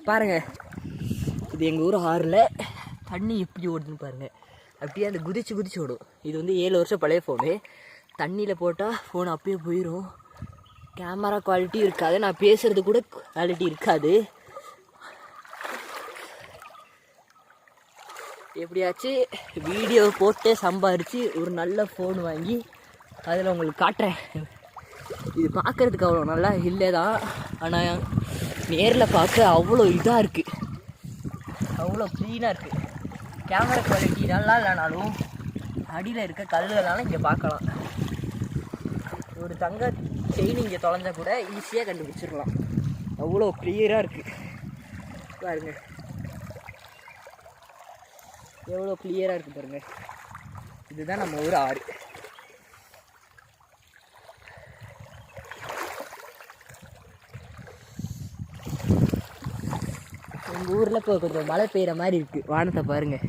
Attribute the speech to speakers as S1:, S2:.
S1: பாருங்கள், இது எங்கள் ஊர் ஆறில் தண்ணி எப்படி ஓடுதுன்னு பாருங்கள். அப்படியே அந்த குதிச்சு ஓடும். இது வந்து 7 வருஷம் பழைய ஃபோனு. தண்ணியில் போட்டால் ஃபோன் அப்படியே போயிடும். கேமரா குவாலிட்டி இருக்காது, நான் பேசுகிறது கூட குவாலிட்டி இருக்காது. எப்படியாச்சும் வீடியோ போட்டு சம்பாரித்து ஒரு நல்ல ஃபோன் வாங்கி அதில் உங்களுக்கு காட்டுறேன். இது பார்க்குறதுக்கு அவ்வளோ நல்லா இல்லை தான், ஆனால் நேரில் பார்க்க அவ்வளோ இதாக இருக்குது, அவ்வளோ க்ளீனாக இருக்குது. கேமரா குவாலிட்டி நல்லா இல்லைனாலும் அடியில் இருக்க கல்லுனாலும் இங்கே பார்க்கலாம். ஒரு தங்க செயின் இங்கே தொலைஞ்சா கூட ஈஸியாக கண்டுபிடிச்சிடலாம், அவ்வளோ கிளியராக இருக்குது. பாருங்கள் எவ்வளோ கிளியராக இருக்குது பாருங்கள். இதுதான் நம்ம ஊர் ஆறு. எங்கள் ஊரில் இப்போ கொஞ்சம் மழை பெய்கிற மாதிரி இருக்குது. வானத்தை பாருங்கள்.